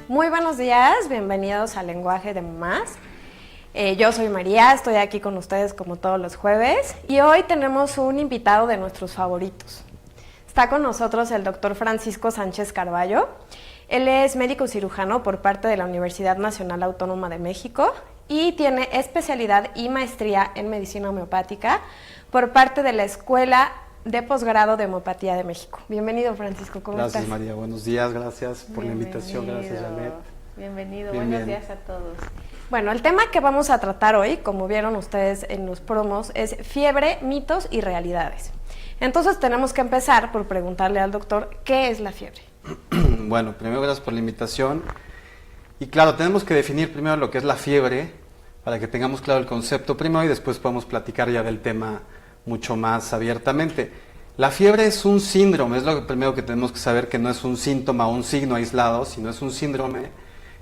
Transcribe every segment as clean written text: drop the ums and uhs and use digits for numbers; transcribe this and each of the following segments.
Muy buenos días, bienvenidos al Lenguaje de Mamás. Yo soy María, estoy aquí con ustedes como todos los jueves y hoy tenemos un invitado de nuestros favoritos. Está con nosotros el doctor Francisco Sánchez Carballo. Él es médico cirujano por parte de la Universidad Nacional Autónoma de México y tiene especialidad y maestría en medicina homeopática por parte de la Escuela de Posgrado de Homeopatía de México. Bienvenido, Francisco, ¿cómo estás? Gracias, María, buenos días, gracias por la invitación, gracias, Janet. Bienvenido, bien, buenos bien. días a todos. Bueno, el tema que vamos a tratar hoy, como vieron ustedes en los promos, es fiebre, mitos y realidades. Entonces tenemos que empezar por preguntarle al doctor, ¿qué es la fiebre? Bueno, primero gracias por la invitación. Y claro, tenemos que definir primero lo que es la fiebre, para que tengamos claro el concepto primero y después podemos platicar ya del tema mucho más abiertamente. La fiebre es un síndrome, es lo primero que tenemos que saber, que no es un síntoma o un signo aislado, sino es un síndrome,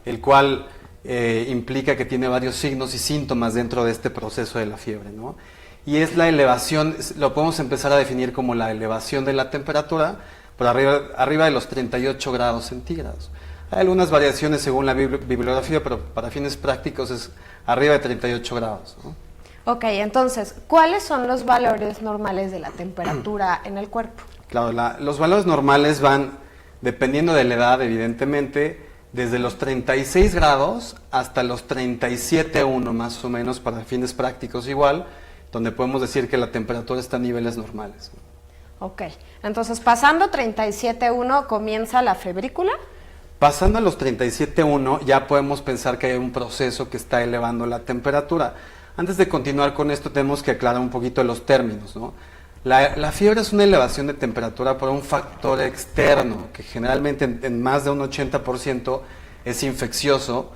el cual implica que tiene varios signos y síntomas dentro de este proceso de la fiebre, ¿no? Y es la elevación, lo podemos empezar a definir como la elevación de la temperatura por arriba de los 38 grados centígrados. Hay algunas variaciones según la bibliografía, pero para fines prácticos es arriba de 38 grados, ¿no? Ok, entonces, ¿cuáles son los valores normales de la temperatura en el cuerpo? Claro, los valores normales van, dependiendo de la edad, evidentemente, desde los 36 grados hasta los 37,1 más o menos, para fines prácticos igual, donde podemos decir que la temperatura está a niveles normales. Ok, entonces pasando 37,1 comienza la febrícula. Pasando a los 37,1 ya podemos pensar que hay un proceso que está elevando la temperatura. Antes de continuar con esto tenemos que aclarar un poquito los términos, ¿no? La fiebre es una elevación de temperatura por un factor externo, que generalmente en más de un 80% es infeccioso,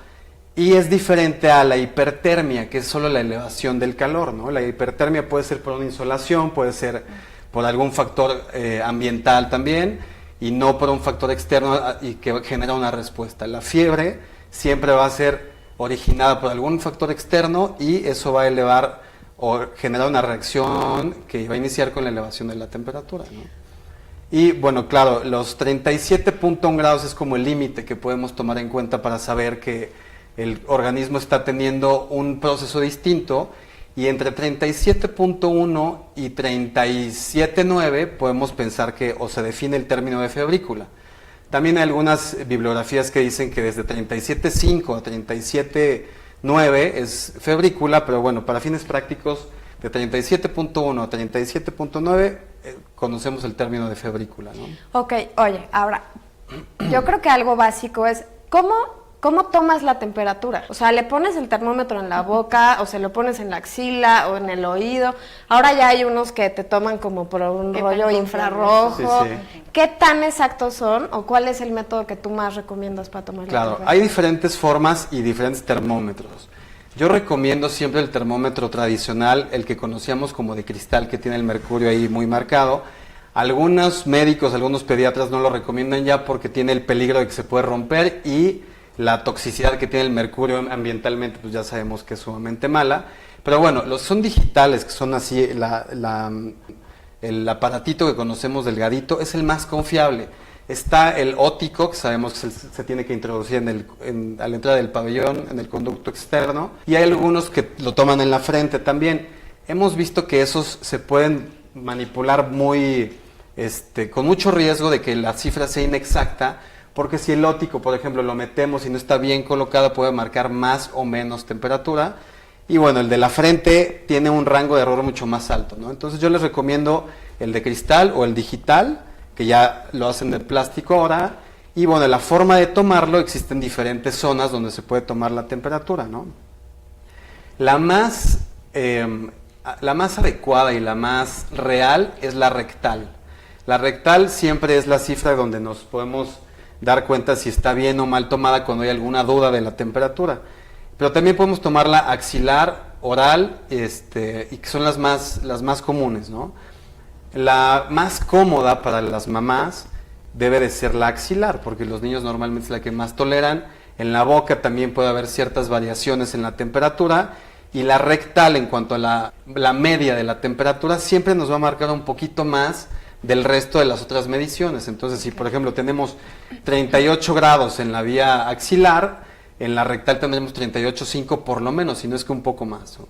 y es diferente a la hipertermia, que es solo la elevación del calor, ¿no? La hipertermia puede ser por una insolación, puede ser por algún factor ambiental también, y no por un factor externo y que genera una respuesta. La fiebre siempre va a ser originada por algún factor externo y eso va a elevar o generar una reacción que va a iniciar con la elevación de la temperatura, ¿no? Y bueno, claro, los 37,1 grados es como el límite que podemos tomar en cuenta para saber que el organismo está teniendo un proceso distinto, y entre 37,1 y 37,9 podemos pensar que o se define el término de febrícula. También hay algunas bibliografías que dicen que desde 37,5 a 37,9 es febrícula, pero bueno, para fines prácticos, de 37,1 a 37,9 conocemos el término de febrícula, ¿no? Ok, oye, ahora, yo creo que algo básico es, ¿cómo tomas la temperatura? O sea, ¿le pones el termómetro en la boca o se lo pones en la axila o en el oído? Ahora ya hay unos que te toman como por un rollo infrarrojo. Sí, sí. ¿Qué tan exactos son o cuál es el método que tú más recomiendas para tomar la Claro, temperatura? hay diferentes formas y diferentes termómetros. Yo recomiendo siempre el termómetro tradicional, el que conocíamos como de cristal, que tiene el mercurio ahí muy marcado. Algunos médicos, algunos pediatras no lo recomiendan ya porque tiene el peligro de que se puede romper, y la toxicidad que tiene el mercurio ambientalmente, pues ya sabemos que es sumamente mala. Pero bueno, los son digitales, que son así, el aparatito que conocemos delgadito, es el más confiable. Está el óptico, que sabemos que se tiene que introducir a la entrada del pabellón, en el conducto externo, y hay algunos que lo toman en la frente también. Hemos visto que esos se pueden manipular con mucho riesgo de que la cifra sea inexacta, porque si el óptico, por ejemplo, lo metemos y no está bien colocado, puede marcar más o menos temperatura. Y bueno, el de la frente tiene un rango de error mucho más alto, ¿no? Entonces yo les recomiendo el de cristal o el digital, que ya lo hacen de plástico ahora. Y bueno, la forma de tomarlo, existen diferentes zonas donde se puede tomar la temperatura, ¿no? La más adecuada y la más real es la rectal. La rectal siempre es la cifra donde nos podemos dar cuenta si está bien o mal tomada cuando hay alguna duda de la temperatura. Pero también podemos tomarla axilar, oral, y que son las más comunes, ¿no? La más cómoda para las mamás debe de ser la axilar, porque los niños normalmente es la que más toleran. En la boca también puede haber ciertas variaciones en la temperatura, y la rectal, en cuanto a la media de la temperatura, siempre nos va a marcar un poquito más del resto de las otras mediciones. Entonces, si por ejemplo tenemos 38 grados en la vía axilar, en la rectal tendremos 38,5 por lo menos, si no es que un poco más, ¿no?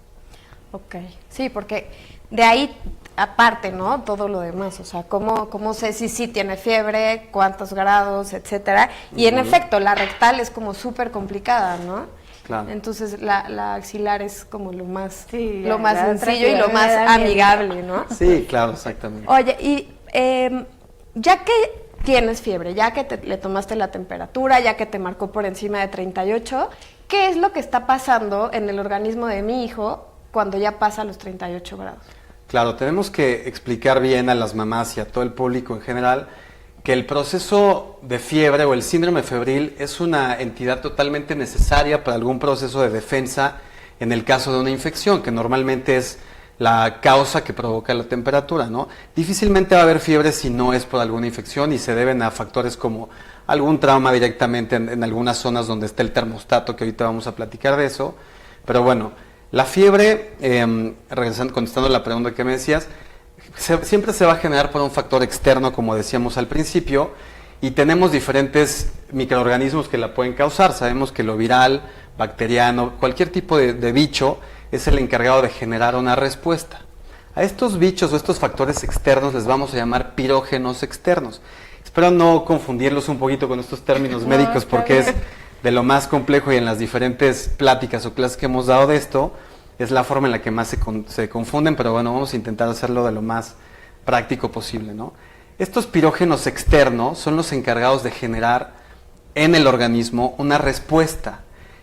Ok, sí, porque de ahí aparte, ¿no? Todo lo demás, o sea, cómo sé si sí tiene fiebre, cuántos grados, etcétera. Y en efecto, la rectal es como súper complicada, ¿no? Claro. Entonces la axilar es como lo más, Sí, lo más la otra sencillo y lo me más da miedo. amigable, ¿no? Sí, claro, exactamente. Oye, y ya que tienes fiebre, ya que le tomaste la temperatura, ya que te marcó por encima de 38, ¿qué es lo que está pasando en el organismo de mi hijo cuando ya pasa los 38 grados? Claro, tenemos que explicar bien a las mamás y a todo el público en general que el proceso de fiebre o el síndrome febril es una entidad totalmente necesaria para algún proceso de defensa en el caso de una infección, que normalmente es la causa que provoca la temperatura, ¿no? Difícilmente va a haber fiebre si no es por alguna infección y se deben a factores como algún trauma directamente en algunas zonas donde está el termostato, que ahorita vamos a platicar de eso. Pero bueno, la fiebre, contestando la pregunta que me decías, siempre se va a generar por un factor externo, como decíamos al principio, y tenemos diferentes microorganismos que la pueden causar. Sabemos que lo viral, bacteriano, cualquier tipo de bicho es el encargado de generar una respuesta. A estos bichos o estos factores externos les vamos a llamar pirógenos externos. Espero no confundirlos un poquito con estos términos médicos porque es de lo más complejo y en las diferentes pláticas o clases que hemos dado de esto, es la forma en la que más se confunden, pero bueno, vamos a intentar hacerlo de lo más práctico posible, ¿no? Estos pirógenos externos son los encargados de generar en el organismo una respuesta.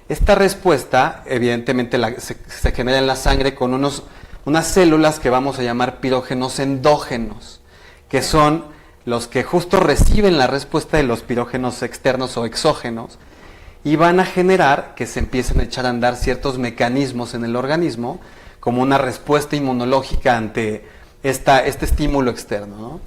Esta respuesta, evidentemente, se genera en la sangre con unas células que vamos a llamar pirógenos endógenos, que son los que justo reciben la respuesta de los pirógenos externos o exógenos, y van a generar que se empiecen a echar a andar ciertos mecanismos en el organismo como una respuesta inmunológica ante este estímulo externo, ¿no?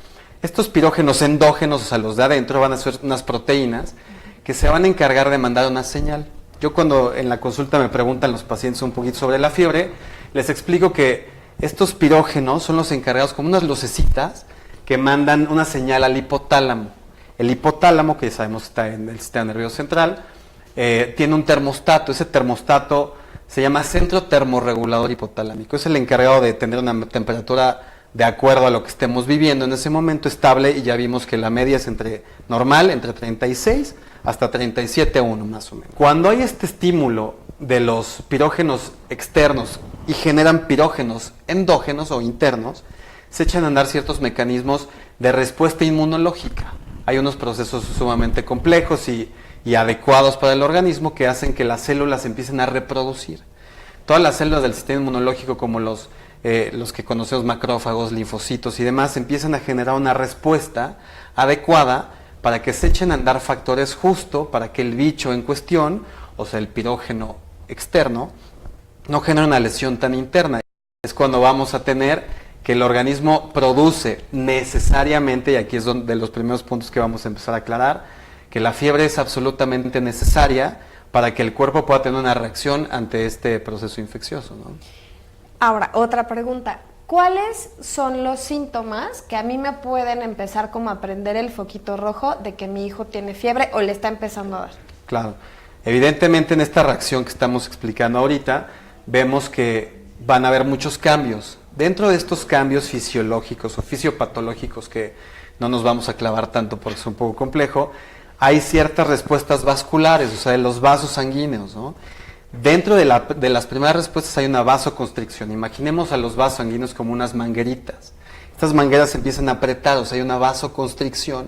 Estos pirógenos endógenos, o sea, los de adentro, van a ser unas proteínas que se van a encargar de mandar una señal. Yo cuando en la consulta me preguntan los pacientes un poquito sobre la fiebre, les explico que estos pirógenos son los encargados como unas lucecitas que mandan una señal al hipotálamo. El hipotálamo, que ya sabemos está en el sistema nervioso central, tiene un termostato. Ese termostato se llama centro termorregulador hipotalámico. Es el encargado de tener una temperatura de acuerdo a lo que estemos viviendo en ese momento estable, y ya vimos que la media es normal, entre 36 hasta 37,1 más o menos. Cuando hay este estímulo de los pirógenos externos y generan pirógenos endógenos o internos, se echan a andar ciertos mecanismos de respuesta inmunológica. Hay unos procesos sumamente complejos y adecuados para el organismo que hacen que las células empiecen a reproducir. Todas las células del sistema inmunológico, como los que conocemos, macrófagos, linfocitos y demás, empiezan a generar una respuesta adecuada para que se echen a andar factores justo para que el bicho en cuestión, o sea, el pirógeno externo, no genere una lesión tan interna. Es cuando vamos a tener que el organismo produce necesariamente, y aquí es de los primeros puntos que vamos a empezar a aclarar, que la fiebre es absolutamente necesaria para que el cuerpo pueda tener una reacción ante este proceso infeccioso, ¿no? Ahora, otra pregunta. ¿Cuáles son los síntomas que a mí me pueden empezar como a prender el foquito rojo de que mi hijo tiene fiebre o le está empezando a dar? Claro. Evidentemente en esta reacción que estamos explicando ahorita, vemos que van a haber muchos cambios. Dentro de estos cambios fisiológicos o fisiopatológicos, que no nos vamos a clavar tanto porque es un poco complejo, hay ciertas respuestas vasculares, o sea, de los vasos sanguíneos, ¿no? Dentro de las primeras respuestas hay una vasoconstricción. Imaginemos a los vasos sanguíneos como unas mangueritas. Estas mangueras se empiezan a apretar, o sea, hay una vasoconstricción,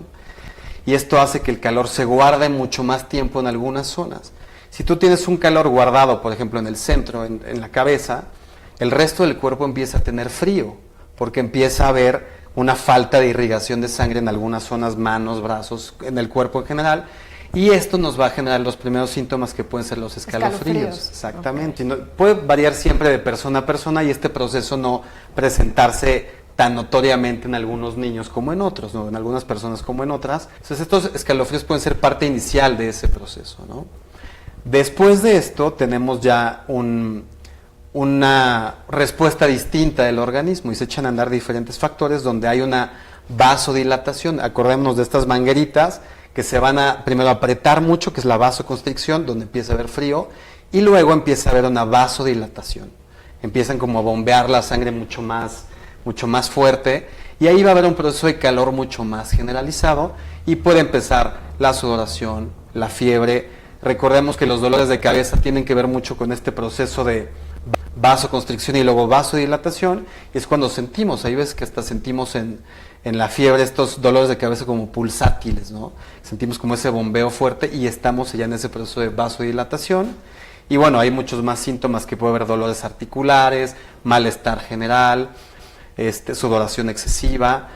y esto hace que el calor se guarde mucho más tiempo en algunas zonas. Si tú tienes un calor guardado, por ejemplo, en el centro, en la cabeza, el resto del cuerpo empieza a tener frío, porque empieza a haber una falta de irrigación de sangre en algunas zonas, manos, brazos, en el cuerpo en general, y esto nos va a generar los primeros síntomas que pueden ser los escalofríos. Exactamente. Okay. Puede variar siempre de persona a persona y este proceso no presentarse tan notoriamente en algunos niños como en otros, ¿no? En algunas personas como en otras. Entonces estos escalofríos pueden ser parte inicial de ese proceso, ¿no? Después de esto tenemos ya una respuesta distinta del organismo y se echan a andar diferentes factores donde hay una vasodilatación. Acordémonos de estas mangueritas que se van a primero apretar mucho, que es la vasoconstricción, donde empieza a haber frío, y luego empieza a haber una vasodilatación. Empiezan como a bombear la sangre mucho más fuerte, y ahí va a haber un proceso de calor mucho más generalizado, y puede empezar la sudoración, la fiebre. Recordemos que los dolores de cabeza tienen que ver mucho con este proceso de vasoconstricción y luego vasodilatación, y es cuando sentimos, hay veces que hasta sentimos en la fiebre estos dolores de cabeza como pulsátiles, ¿no? Sentimos como ese bombeo fuerte y estamos ya en ese proceso de vasodilatación. Y bueno, hay muchos más síntomas, que puede haber dolores articulares, malestar general, sudoración excesiva,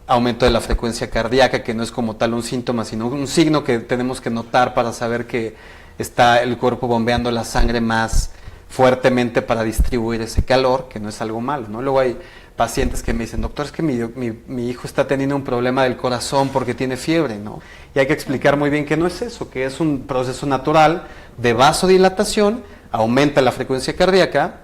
aumento de la frecuencia cardíaca, que no es como tal un síntoma, sino un signo que tenemos que notar para saber que está el cuerpo bombeando la sangre más fuertemente para distribuir ese calor, que no es algo malo, ¿no? Luego hay pacientes que me dicen, doctor, es que mi hijo está teniendo un problema del corazón porque tiene fiebre, ¿no? Y hay que explicar muy bien que no es eso, que es un proceso natural de vasodilatación, aumenta la frecuencia cardíaca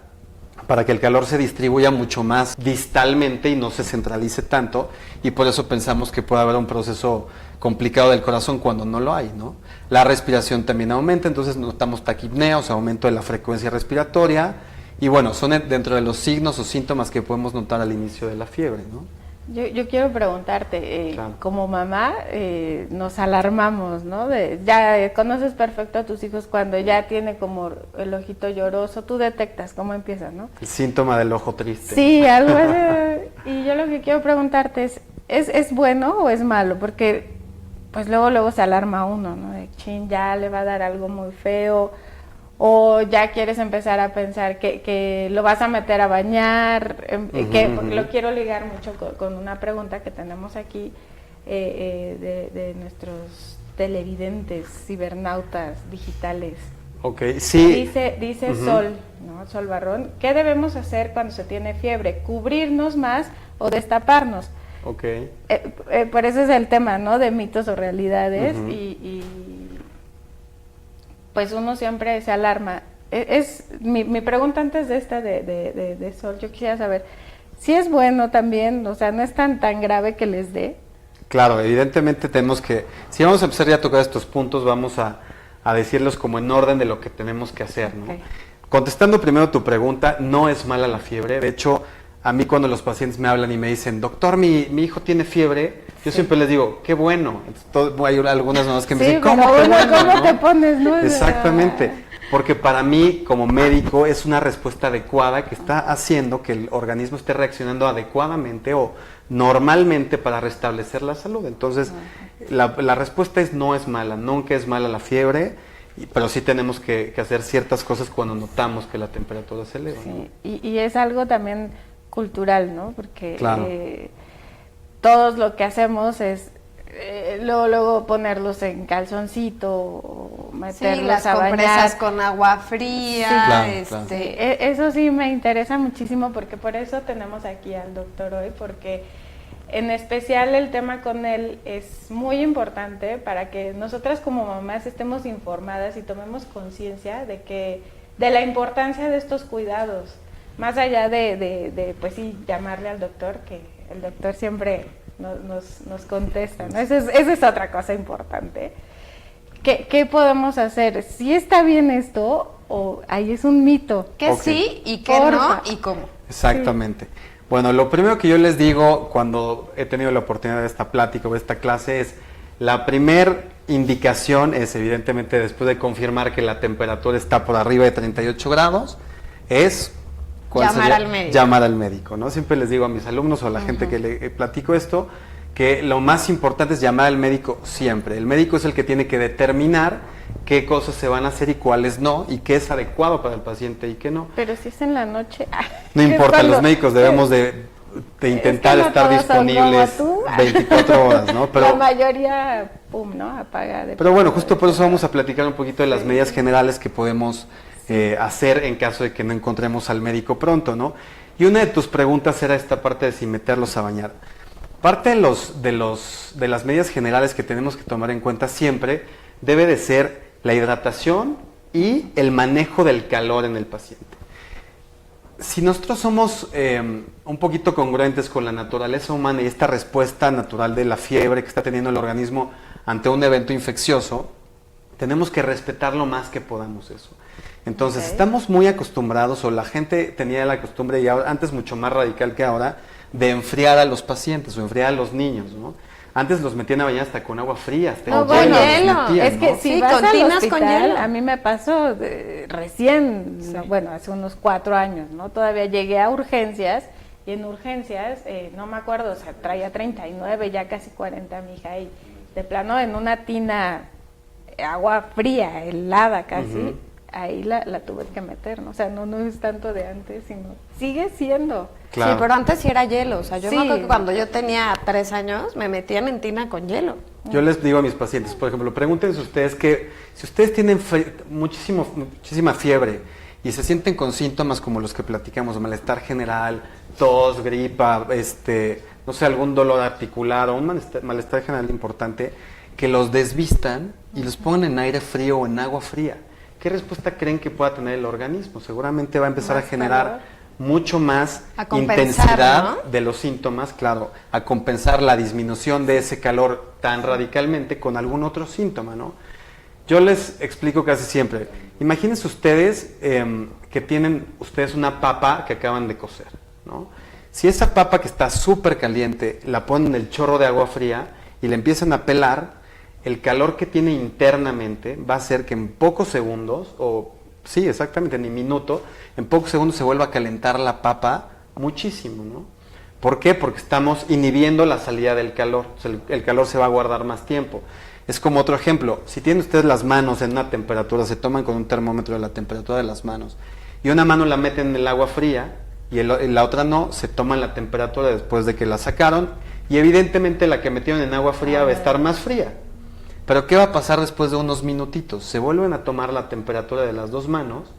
para que el calor se distribuya mucho más distalmente y no se centralice tanto, y por eso pensamos que puede haber un proceso complicado del corazón cuando no lo hay, ¿no? La respiración también aumenta, entonces notamos taquipnea, o sea, aumento de la frecuencia respiratoria, y bueno, son dentro de los signos o síntomas que podemos notar al inicio de la fiebre, ¿no? Yo quiero preguntarte, Claro. como mamá nos alarmamos, ¿no? Ya conoces perfecto a tus hijos cuando ya tiene como el ojito lloroso, tú detectas cómo empieza, ¿no? El síntoma del ojo triste. Sí, algo así. Y yo lo que quiero preguntarte ¿es bueno o es malo? Porque pues luego se alarma uno, ¿no? De chin, ya le va a dar algo muy feo, o ya quieres empezar a pensar que lo vas a meter a bañar, lo quiero ligar mucho con una pregunta que tenemos aquí de nuestros televidentes, cibernautas digitales. Ok, sí. Dice Sol, ¿no? Sol Barrón, ¿qué debemos hacer cuando se tiene fiebre? ¿Cubrirnos más o destaparnos? Ok. Por eso es el tema, ¿no? De mitos o realidades, y pues uno siempre se alarma. Mi pregunta antes de esta de Sol, yo quisiera saber si es bueno también, o sea, no es tan grave que les dé. Claro, evidentemente tenemos que, si vamos a empezar ya a tocar estos puntos, vamos a decirlos como en orden de lo que tenemos que hacer, ¿no? Okay. Contestando primero tu pregunta, no es mala la fiebre. De hecho, a mí cuando los pacientes me hablan y me dicen, doctor, mi hijo tiene fiebre, yo siempre les digo, qué bueno. Hay algunas mamás que me dicen, ¿cómo? Pero Qué bueno, ¿cómo ¿no? te pones, no? Exactamente, porque para mí como médico es una respuesta adecuada que está haciendo que el organismo esté reaccionando adecuadamente o normalmente para restablecer la salud. Entonces, la respuesta es no es mala, nunca es mala la fiebre, pero sí tenemos que hacer ciertas cosas cuando notamos que la temperatura se eleva, ¿no? Sí, y es algo también cultural, ¿no? Porque Claro. todos lo que hacemos es luego ponerlos en calzoncito o meterlos Sí, las a compresas bañar. con agua fría, Sí, claro, claro. Eso sí me interesa muchísimo, porque por eso tenemos aquí al doctor hoy, porque en especial el tema con él es muy importante para que nosotras como mamás estemos informadas y tomemos conciencia de la importancia de estos cuidados, más allá de pues sí, llamarle al doctor, que el doctor siempre nos contesta, ¿no? Esa es otra cosa importante. ¿Qué podemos hacer? ¿Sí está bien esto o ahí es un mito? ¿Qué Ok. sí y qué Porfa. no y cómo? Exactamente. Bueno, lo primero que yo les digo cuando he tenido la oportunidad de esta plática o de esta clase es, la primer indicación es evidentemente después de confirmar que la temperatura está por arriba de 38 grados, es ¿cuál Llamar sería? al médico. Llamar al médico, ¿no? Siempre les digo a mis alumnos o a la gente que le platico esto, que lo más importante es llamar al médico siempre. El médico es el que tiene que determinar qué cosas se van a hacer y cuáles no, y qué es adecuado para el paciente y qué no. Pero si es en la noche. No importa, los médicos debemos de intentar no estar todos son disponibles como tú. 24 horas, ¿no? La Pero, mayoría, ¿no? Apaga. pero bueno, justo por eso vamos a platicar un poquito de las medidas generales que podemos hacer en caso de que no encontremos al médico pronto, ¿no? Y una de tus preguntas era esta parte de si meterlos a bañar. Parte de las medidas generales que tenemos que tomar en cuenta siempre debe de ser la hidratación y el manejo del calor en el paciente. si nosotros somos un poquito congruentes con la naturaleza humana y esta respuesta natural de la fiebre que está teniendo el organismo ante un evento infeccioso, tenemos que respetar lo más que podamos eso. Entonces, estamos muy acostumbrados, o la gente tenía la costumbre, y ahora, antes mucho más radical que ahora, de enfriar a los pacientes o enfriar a los niños, ¿no? Antes los metían a bañar hasta con agua fría, hasta no, con hielo los hielo. metían, Es que ¿no? si Sí, vas con al tinas hospital, con hielo. a mí me pasó recién, no, bueno, hace unos 4 años, ¿no? Todavía llegué a urgencias, y en urgencias, no me acuerdo, o sea, traía 39, ya casi 40 mi hija, y de plano en una tina, agua fría, helada casi, ahí la tuve que meter, ¿no? O sea, no es tanto de antes, sino sigue siendo. Claro. Sí, pero antes sí era hielo. O sea, yo Sí. me acuerdo que cuando yo tenía 3 años me metían en tina con hielo. Yo les digo a mis pacientes, por ejemplo, pregúntense ustedes que si ustedes tienen muchísima fiebre y se sienten con síntomas como los que platicamos, malestar general, tos, gripa, no sé, algún dolor articular o un malestar general importante, que los desvistan y los pongan en aire frío o en agua fría. ¿Qué respuesta creen que pueda tener el organismo? Seguramente va a empezar a generar calor. mucho más A compensar, intensidad, ¿no? de los síntomas, claro, a compensar la disminución de ese calor tan radicalmente con algún otro síntoma, ¿no? Yo les explico casi siempre, imagínense ustedes que tienen ustedes una papa que acaban de cocer, ¿no? Si esa papa que está súper caliente la ponen en el chorro de agua fría y la empiezan a pelar, el calor que tiene internamente va a hacer que en pocos segundos, o sí, exactamente, ni minuto, en pocos segundos se vuelva a calentar la papa muchísimo, ¿no? ¿Por qué? Porque estamos inhibiendo la salida del calor. O sea, el calor se va a guardar más tiempo. Es como otro ejemplo, si tienen ustedes las manos en una temperatura, se toman con un termómetro de la temperatura de las manos, y una mano la meten en el agua fría, y la otra no, se toman la temperatura después de que la sacaron, y evidentemente la que metieron en agua fría va a estar más fría. Pero ¿qué va a pasar después de unos minutitos? Se vuelven a tomar la temperatura de las dos manos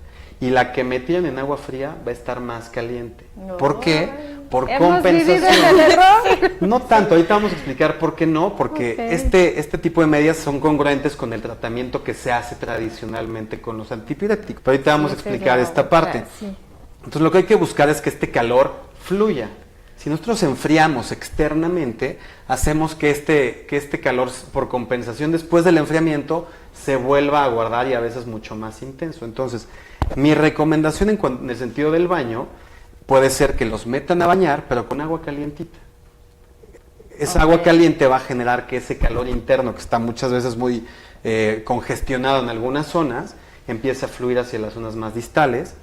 y la que metieron en agua fría va a estar más caliente. No. ¿Por qué? Por Hemos vivido compensación. en el error. No tanto, ahorita vamos a explicar por qué no, porque Ok. este tipo de medidas son congruentes con el tratamiento que se hace tradicionalmente con los antipiréticos. Pero ahorita vamos a explicar esta parte. Sí. Entonces lo que hay que buscar es que este calor fluya. Si nosotros enfriamos externamente, hacemos que este calor, por compensación después del enfriamiento, se vuelva a guardar y a veces mucho más intenso. Entonces, mi recomendación en el sentido del baño puede ser que los metan a bañar, pero con agua calientita. Esa agua caliente va a generar que ese calor interno, que está muchas veces muy congestionado en algunas zonas, empiece a fluir hacia las zonas más distales.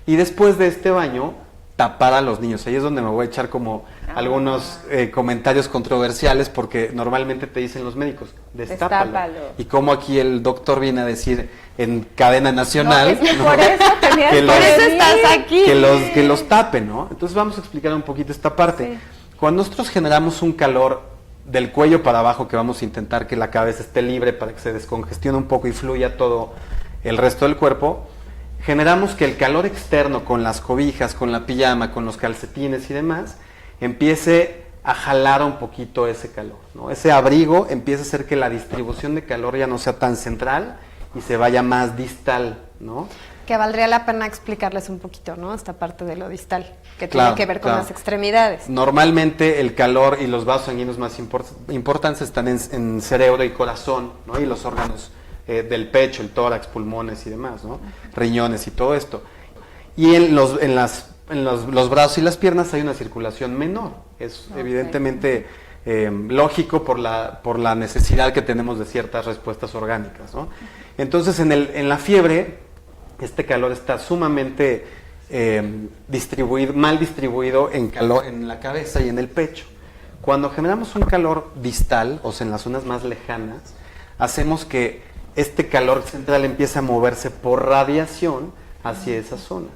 Y después de este baño, tapar a los niños. Ahí es donde me voy a echar como algunos comentarios controversiales, porque normalmente te dicen los médicos, destápalo. Y como aquí el doctor viene a decir en cadena nacional, No, es que ¿no? por eso tenías Que que los- Por eso venir. estás aquí. que los tapen, ¿no? Entonces vamos a explicar un poquito esta parte. Sí. Cuando nosotros generamos un calor del cuello para abajo, que vamos a intentar que la cabeza esté libre para que se descongestione un poco y fluya todo el resto del cuerpo, generamos que el calor externo con las cobijas, con la pijama, con los calcetines y demás, empiece a jalar un poquito ese calor, ¿no? Ese abrigo empieza a hacer que la distribución de calor ya no sea tan central y se vaya más distal, ¿no? Que valdría la pena explicarles un poquito, ¿no? Esta parte de lo distal, que Claro, tiene que ver con claro. las extremidades. Normalmente el calor y los vasos sanguíneos más importantes están en cerebro y corazón, ¿no? Y los órganos del pecho, el tórax, pulmones y demás, ¿no? Riñones y todo esto. Y en los brazos y las piernas hay una circulación menor. Es evidentemente lógico por la necesidad que tenemos de ciertas respuestas orgánicas, ¿no? Entonces en la fiebre este calor está sumamente mal distribuido en la cabeza y en el pecho. Cuando generamos un calor distal, o sea en las zonas más lejanas, hacemos que este calor central empieza a moverse por radiación hacia esas zonas.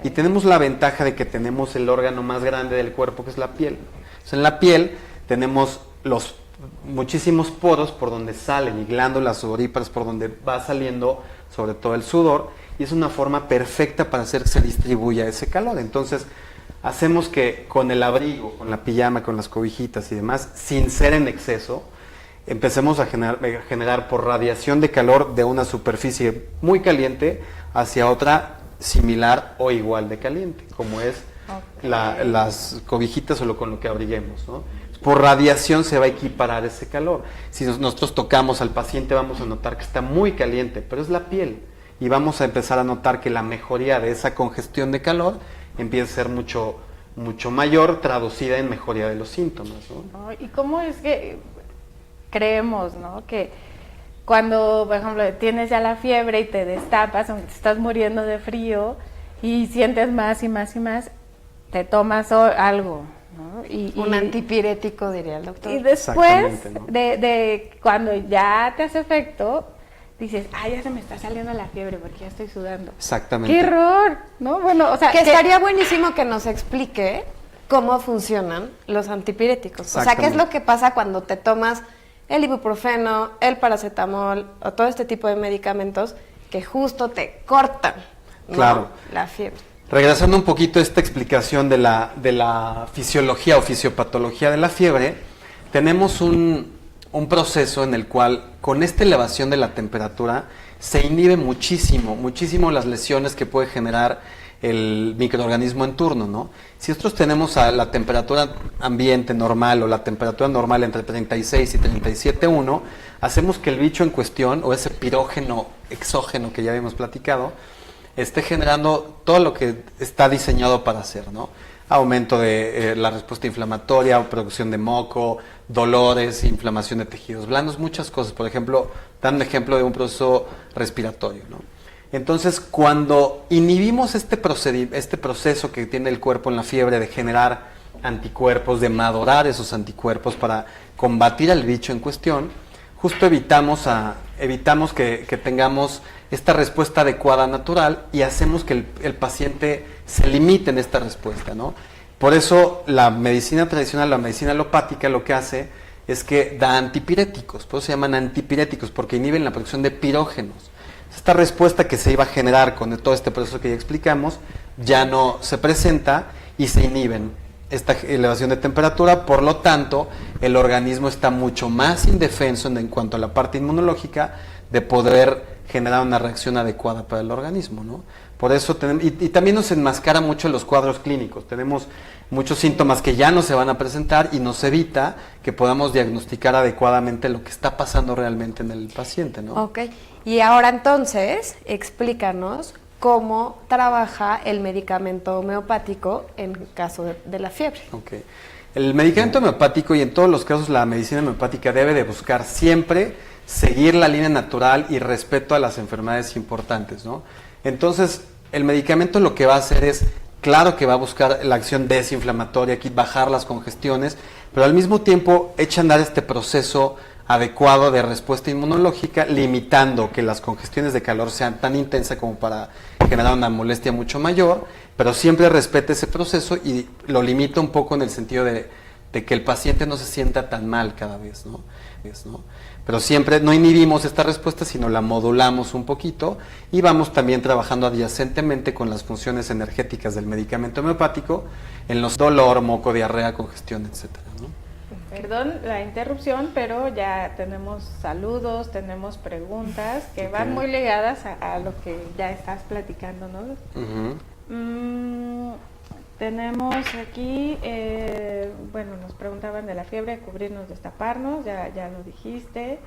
Y tenemos la ventaja de que tenemos el órgano más grande del cuerpo, que es la piel. O sea, en la piel tenemos muchísimos poros por donde salen y glándulas sudoríparas por donde va saliendo sobre todo el sudor, y es una forma perfecta para hacer que se distribuya ese calor. Entonces, hacemos que con el abrigo, con la pijama, con las cobijitas y demás, sin ser en exceso, empecemos a generar por radiación de calor de una superficie muy caliente hacia otra similar o igual de caliente, como es Ok. las cobijitas o con lo que abriguemos, ¿no? Por radiación se va a equiparar ese calor. Si nosotros tocamos al paciente vamos a notar que está muy caliente, pero es la piel. Y vamos a empezar a notar que la mejoría de esa congestión de calor empieza a ser mucho mayor, traducida en mejoría de los síntomas, ¿no? ¿Y cómo es que creemos, ¿no? Que cuando, por ejemplo, tienes ya la fiebre y te destapas, aunque te estás muriendo de frío y sientes más y más y más, te tomas algo, ¿no? Un antipirético, diría el doctor. Y después Exactamente, ¿no? de cuando ya te hace efecto, dices, ya se me está saliendo la fiebre porque ya estoy sudando. Exactamente. ¡Qué error! ¿No? Bueno, o sea, Que estaría buenísimo que nos explique cómo funcionan los antipiréticos. O sea, qué es lo que pasa cuando te tomas el ibuprofeno, el paracetamol o todo este tipo de medicamentos que justo te cortan, ¿no? Claro. La fiebre. Regresando un poquito a esta explicación de la fisiología o fisiopatología de la fiebre, tenemos un proceso en el cual con esta elevación de la temperatura se inhibe muchísimo las lesiones que puede generar el microorganismo en turno, ¿no? Si nosotros tenemos a la temperatura ambiente normal o la temperatura normal entre 36 y 37,1, hacemos que el bicho en cuestión o ese pirógeno exógeno que ya habíamos platicado esté generando todo lo que está diseñado para hacer, ¿no? Aumento de la respuesta inflamatoria, producción de moco, dolores, inflamación de tejidos blandos, muchas cosas. Por ejemplo, dan un ejemplo de un proceso respiratorio, ¿no? Entonces, cuando inhibimos este proceso que tiene el cuerpo en la fiebre de generar anticuerpos, de madurar esos anticuerpos para combatir al bicho en cuestión, justo evitamos que tengamos esta respuesta adecuada natural y hacemos que el paciente se limite en esta respuesta, ¿no? Por eso la medicina tradicional, la medicina alopática, lo que hace es que da antipiréticos, por eso se llaman antipiréticos, porque inhiben la producción de pirógenos. Esta respuesta que se iba a generar con todo este proceso que ya explicamos ya no se presenta y se inhiben esta elevación de temperatura, por lo tanto el organismo está mucho más indefenso en cuanto a la parte inmunológica de poder generar una reacción adecuada para el organismo, ¿no? Por eso y también nos enmascara mucho en los cuadros clínicos. Tenemos muchos síntomas que ya no se van a presentar y nos evita que podamos diagnosticar adecuadamente lo que está pasando realmente en el paciente, ¿no? Ok. Y ahora entonces, explícanos cómo trabaja el medicamento homeopático en caso de la fiebre. Ok. El medicamento homeopático, y en todos los casos la medicina homeopática, debe de buscar siempre seguir la línea natural y respeto a las enfermedades importantes, ¿no? Entonces, el medicamento lo que va a hacer es, claro que va a buscar la acción desinflamatoria, bajar las congestiones, pero al mismo tiempo echa a andar este proceso adecuado de respuesta inmunológica, limitando que las congestiones de calor sean tan intensas como para generar una molestia mucho mayor, pero siempre respeta ese proceso y lo limita un poco en el sentido de que el paciente no se sienta tan mal cada vez, ¿no? Pero siempre no inhibimos esta respuesta, sino la modulamos un poquito y vamos también trabajando adyacentemente con las funciones energéticas del medicamento homeopático en los dolor, moco, diarrea, congestión, etcétera, ¿no? Perdón la interrupción, pero ya tenemos saludos, tenemos preguntas que van muy ligadas a lo que ya estás platicando, ¿no? Uh-huh. Tenemos aquí, bueno, nos preguntaban de la fiebre, cubrirnos, destaparnos, ya lo dijiste.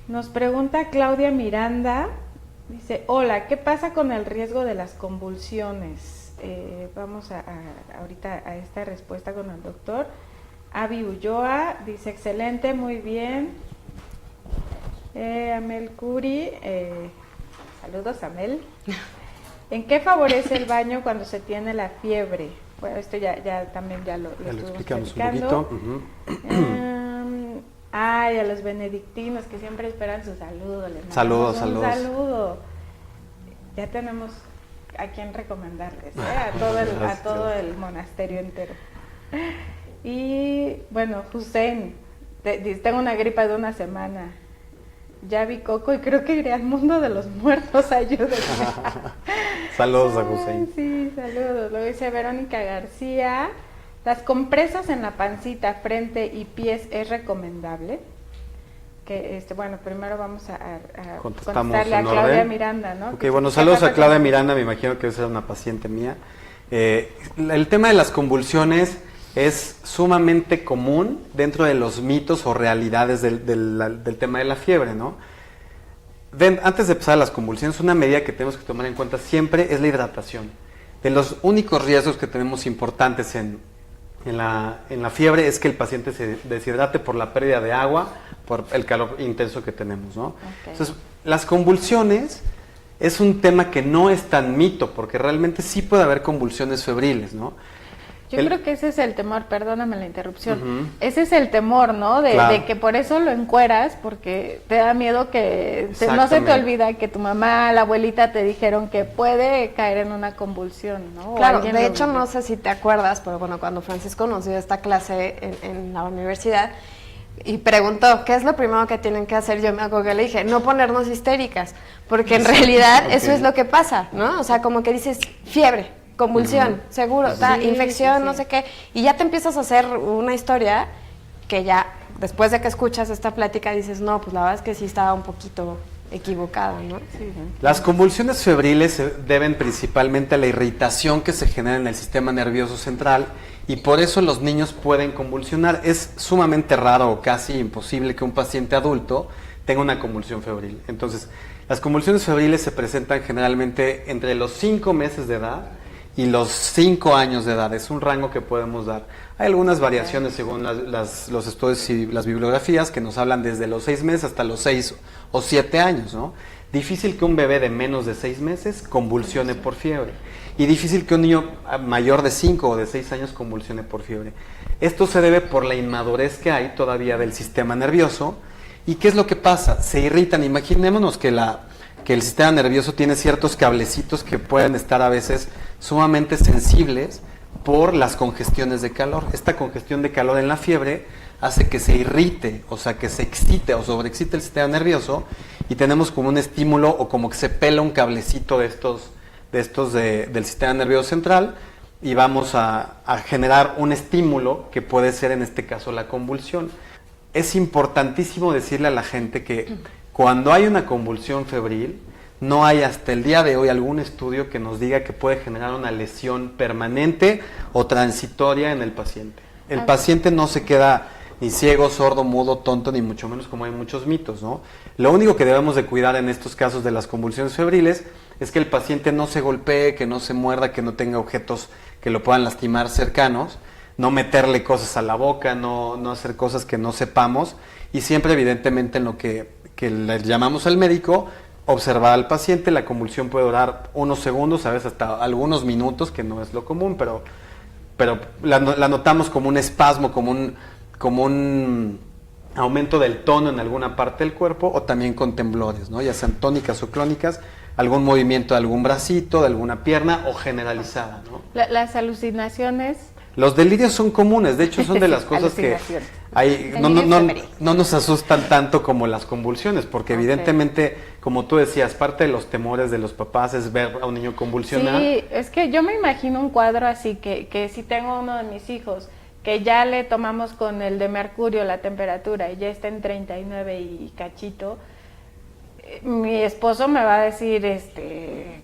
Nos pregunta Claudia Miranda, dice, hola, ¿qué pasa con el riesgo de las convulsiones? Vamos ahorita a esta respuesta con el doctor. Avi Ulloa dice, excelente, muy bien. Amel Curi, saludos Amel. ¿En qué favorece el baño cuando se tiene la fiebre? Bueno, esto ya también ya lo explicamos platicando. un poquito. A los benedictinos que siempre esperan su saludo. Les Saludos. un saludo. Ya tenemos a quien recomendarles, a todo el monasterio entero. Y bueno, Hussein, tengo una gripa de una semana. Ya vi Coco y creo que iré al mundo de los muertos, ayúdenme. Saludos a Hussein. Sí, saludos. Lo dice Verónica García. ¿Las compresas en la pancita, frente y pies es recomendable? que bueno, primero vamos a Contestamos contestarle a en Claudia orden. Miranda, ¿no? Ok, bueno, saludos a Claudia Miranda, me imagino que esa es una paciente mía. El tema de las convulsiones es sumamente común dentro de los mitos o realidades del tema de la fiebre, ¿no? Antes de empezar las convulsiones, una medida que tenemos que tomar en cuenta siempre es la hidratación. De los únicos riesgos que tenemos importantes en la fiebre es que el paciente se deshidrate por la pérdida de agua, por el calor intenso que tenemos, ¿no? Okay. Entonces, las convulsiones es un tema que no es tan mito, porque realmente sí puede haber convulsiones febriles, ¿no? Yo creo que ese es el temor, perdóname la interrupción, Uh-huh. ese es el temor, ¿no? Claro. De que por eso lo encueras, porque te da miedo que no se te Exactamente. olvida que tu mamá, la abuelita te dijeron que puede caer en una convulsión, ¿no? O Claro, alguien de lo hecho vivió. no sé si te acuerdas, pero bueno, cuando Francisco nos dio esta clase en la universidad y preguntó, ¿qué es lo primero que tienen que hacer? Yo me acuerdo que le dije, no ponernos histéricas, porque en realidad eso es lo que pasa, ¿no? O sea, como que dices, fiebre, convulsión, seguro, Sí, infección, sí. no sé qué, y ya te empiezas a hacer una historia que ya, después de que escuchas esta plática, dices, no, pues la verdad es que sí estaba un poquito equivocada, ¿no? Sí, ¿no? Las convulsiones febriles se deben principalmente a la irritación que se genera en el sistema nervioso central y por eso los niños pueden convulsionar. Es sumamente raro o casi imposible que un paciente adulto tenga una convulsión febril. Entonces, las convulsiones febriles se presentan generalmente entre los 5 meses de edad y los 5 años de edad. Es un rango que podemos dar. Hay algunas variaciones según los estudios y las bibliografías que nos hablan desde los 6 meses hasta los 6 o 7 años, ¿no? Difícil que un bebé de menos de 6 meses convulsione por fiebre. Y difícil que un niño mayor de 5 o de 6 años convulsione por fiebre. Esto se debe por la inmadurez que hay todavía del sistema nervioso. ¿Y qué es lo que pasa? Se irritan. Imaginémonos que el sistema nervioso tiene ciertos cablecitos que pueden estar a veces sumamente sensibles por las congestiones de calor. Esta congestión de calor en la fiebre hace que se irrite, o sea, que se excite o sobreexcite el sistema nervioso y tenemos como un estímulo o como que se pela un cablecito del sistema nervioso central y vamos a generar un estímulo que puede ser en este caso la convulsión. Es importantísimo decirle a la gente que cuando hay una convulsión febril, no hay hasta el día de hoy algún estudio que nos diga que puede generar una lesión permanente o transitoria en el paciente. El paciente no se queda ni ciego, sordo, mudo, tonto, ni mucho menos como hay muchos mitos, ¿no? Lo único que debemos de cuidar en estos casos de las convulsiones febriles es que el paciente no se golpee, que no se muerda, que no tenga objetos que lo puedan lastimar cercanos, no meterle cosas a la boca, no hacer cosas que no sepamos y siempre evidentemente en lo que le llamamos al médico, observar al paciente. La convulsión puede durar unos segundos, a veces hasta algunos minutos, que no es lo común, pero la notamos como un espasmo, como un aumento del tono en alguna parte del cuerpo o también con temblores, ¿no? Ya sean tónicas o clónicas, algún movimiento de algún bracito, de alguna pierna o generalizada, ¿no? Las alucinaciones. Los delirios son comunes, de hecho son de las cosas que no nos asustan tanto como las convulsiones, porque evidentemente, como tú decías, parte de los temores de los papás es ver a un niño convulsionar. Sí, es que yo me imagino un cuadro así, que si tengo uno de mis hijos, que ya le tomamos con el de mercurio la temperatura y ya está en 39 y cachito, mi esposo me va a decir,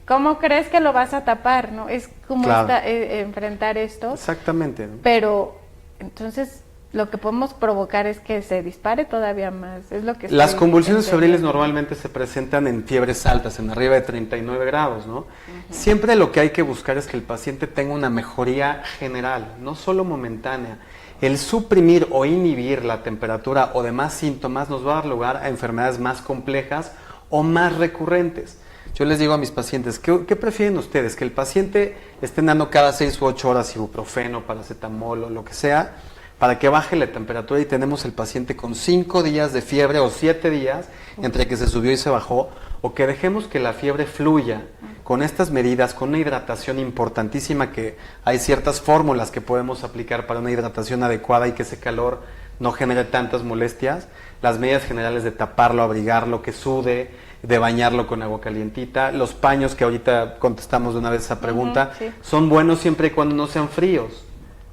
¿cómo crees que lo vas a tapar? ¿No? Es como Claro. enfrentar esto. Exactamente, ¿no? Pero entonces lo que podemos provocar es que se dispare todavía más. Es lo que Las estoy convulsiones entendiendo. febriles normalmente se presentan en fiebres altas, en arriba de 39 grados, ¿no? Siempre lo que hay que buscar es que el paciente tenga una mejoría general, no solo momentánea. El suprimir o inhibir la temperatura o demás síntomas nos va a dar lugar a enfermedades más complejas o más recurrentes. Yo les digo a mis pacientes, ¿qué prefieren ustedes? ¿Que el paciente esté dando cada 6 u 8 horas ibuprofeno, paracetamol o lo que sea, para que baje la temperatura y tenemos el paciente con 5 días de fiebre o 7 días entre que se subió y se bajó, o que dejemos que la fiebre fluya con estas medidas, con una hidratación importantísima, que hay ciertas fórmulas que podemos aplicar para una hidratación adecuada y que ese calor no genere tantas molestias, las medidas generales de taparlo, abrigarlo, que sude, de bañarlo con agua calientita, los paños que ahorita contestamos de una vez esa pregunta, sí. son buenos siempre y cuando no sean fríos.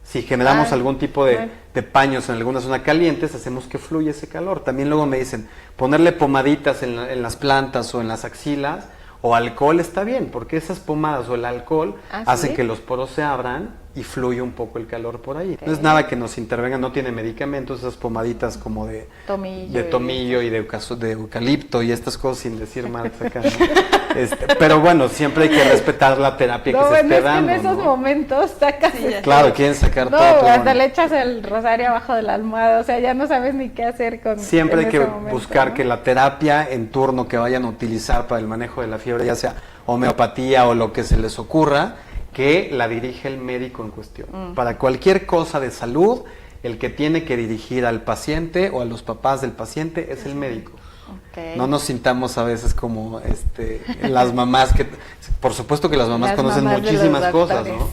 Si generamos algún tipo de de paños en alguna zona calientes, hacemos que fluya ese calor. También luego me dicen, ponerle pomaditas en las plantas o en las axilas, o alcohol está bien, porque esas pomadas o el alcohol hacen que los poros se abran y fluye un poco el calor por ahí. No es nada que nos intervenga, no tiene medicamentos, esas pomaditas como de tomillo y de eucalipto y estas cosas, sin decir mal acá, ¿no? Pero bueno, siempre hay que respetar la terapia que se esté dando. En esos momentos sacas... Claro, quieren sacar todo. Hasta le echas el rosario abajo de la almohada, o sea, ya no sabes ni qué hacer con... Siempre hay que buscar que la terapia en turno que vayan a utilizar para el manejo de la fiebre, ya sea homeopatía o lo que se les ocurra, que la dirige el médico en cuestión. Para cualquier cosa de salud, el que tiene que dirigir al paciente o a los papás del paciente es el médico. No nos sintamos a veces como las mamás que... Por supuesto que las mamás conocen muchísimas cosas, ¿no?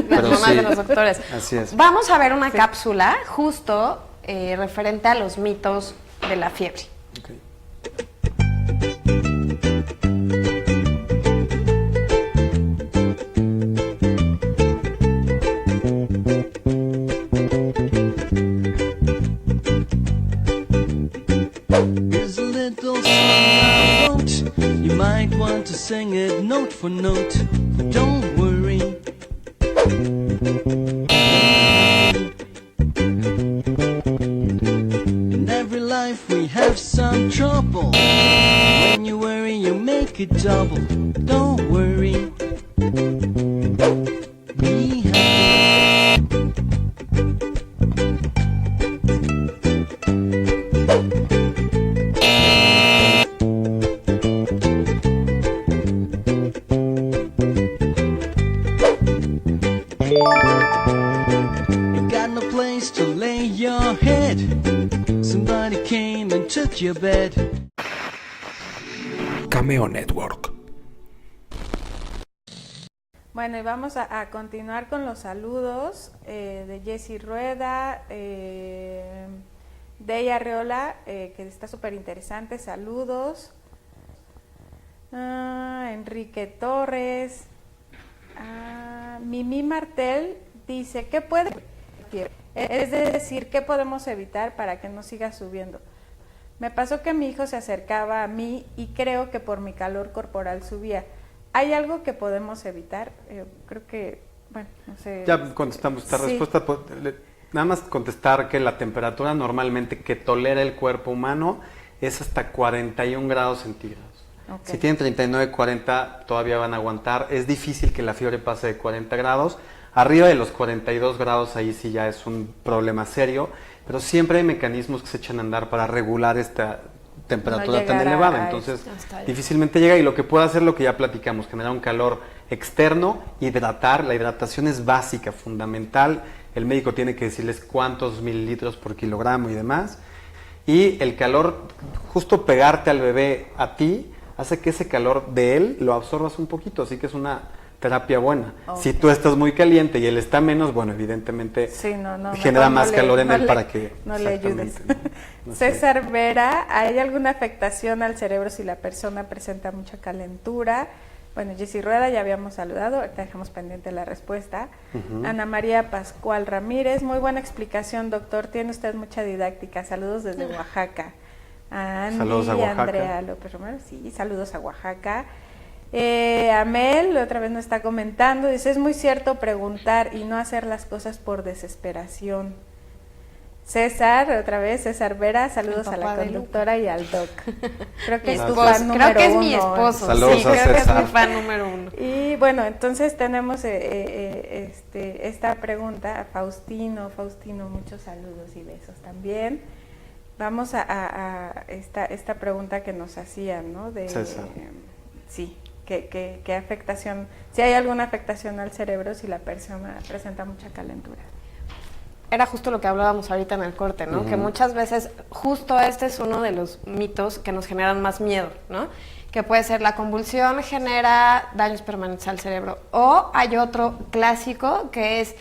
Las mamás de los doctores. Así es. Vamos a ver una cápsula justo referente a los mitos de la fiebre. Okay. Here's a little song I wrote. You might want to sing it note for note. Don't worry. In every life we have some trouble. When you worry, you make it double. Don't worry. Be happy. You got no place to lay your head. Somebody came and took your bed. Cameo Network. Bueno, y vamos a continuar con los saludos de Jessy Rueda, Dey Arreola, que está súper interesante, saludos. Enrique Torres, Mimi Martel dice, ¿qué puede? Es decir, ¿qué podemos evitar para que no siga subiendo? Me pasó que mi hijo se acercaba a mí y creo que por mi calor corporal subía. ¿Hay algo que podemos evitar? Creo que, bueno, no sé. Ya contestamos esta respuesta. Nada más contestar que la temperatura normalmente que tolera el cuerpo humano es hasta 41 grados centígrados. Okay. Si tienen 39, 40 todavía van a aguantar. Es difícil que la fiebre pase de 40 grados. Arriba de los 42 grados ahí sí ya es un problema serio, pero siempre hay mecanismos que se echan a andar para regular esta temperatura tan elevada, entonces difícilmente llega, y lo que puede hacer, lo que ya platicamos, generar un calor externo, hidratar. La hidratación es básica, fundamental. El médico tiene que decirles cuántos mililitros por kilogramo y demás, y el calor, justo pegarte al bebé a ti, hace que ese calor de él lo absorbas un poquito, así que es una terapia buena. Okay. Si tú estás muy caliente y él está menos, bueno, evidentemente genera más calor en él para que... No le ayudes. ¿No? César Vera, ¿hay alguna afectación al cerebro si la persona presenta mucha calentura? Bueno, Jessy Rueda ya habíamos saludado, ahorita dejamos pendiente la respuesta. Ana María Pascual Ramírez, muy buena explicación, doctor, tiene usted mucha didáctica. Saludos desde Oaxaca. Andy, saludos a Oaxaca. Andrea López Romero, sí, saludos a Oaxaca. Amel otra vez nos está comentando, dice, es muy cierto preguntar y no hacer las cosas por desesperación. César, otra vez, César Vera, saludos a la conductora y al doc. Creo que es tu fan número uno. Creo que es mi esposo. Saludos sí, a creo César. que es mi fan número uno. Y bueno, entonces tenemos esta pregunta, Faustino, muchos saludos y besos también. Vamos a esta pregunta que nos hacían, ¿no? De César. Sí. ¿Qué afectación, si hay alguna afectación al cerebro si la persona presenta mucha calentura? Era justo lo que hablábamos ahorita en el corte, ¿no? Que muchas veces justo este es uno de los mitos que nos generan más miedo, ¿no? Que puede ser la convulsión genera daños permanentes al cerebro. O hay otro clásico que es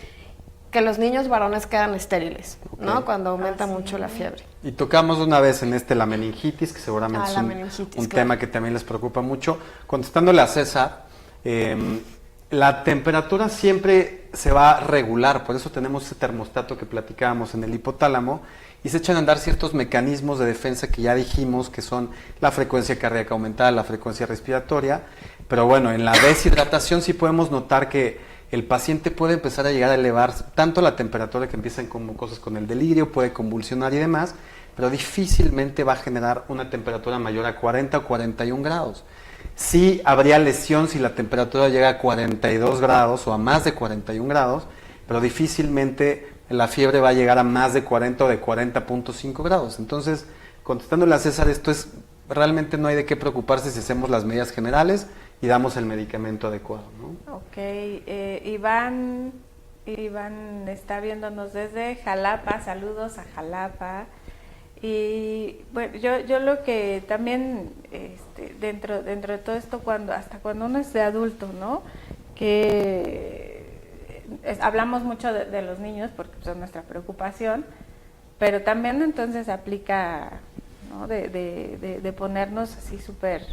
que los niños varones quedan estériles, ¿no? Cuando aumenta mucho la fiebre. Y tocamos una vez en la meningitis, que seguramente es un tema que también les preocupa mucho. Contestándole a César, la temperatura siempre se va a regular, por eso tenemos ese termostato que platicábamos en el hipotálamo, y se echan a andar ciertos mecanismos de defensa que ya dijimos, que son la frecuencia cardíaca aumentada, la frecuencia respiratoria, pero bueno, en la deshidratación sí podemos notar que el paciente puede empezar a llegar a elevar tanto la temperatura, que empiezan como cosas con el delirio, puede convulsionar y demás, pero difícilmente va a generar una temperatura mayor a 40 o 41 grados. Sí habría lesión si la temperatura llega a 42 grados o a más de 41 grados, pero difícilmente la fiebre va a llegar a más de 40 o de 40.5 grados. Entonces, contestándole a César, realmente no hay de qué preocuparse si hacemos las medidas generales y damos el medicamento adecuado, ¿no? Ok, Iván está viéndonos desde Jalapa, saludos a Jalapa. Y bueno, yo lo que también dentro de todo esto, hasta cuando uno es de adulto, ¿no? Hablamos mucho de los niños porque son nuestra preocupación, pero también entonces aplica, ¿no? de ponernos así súper,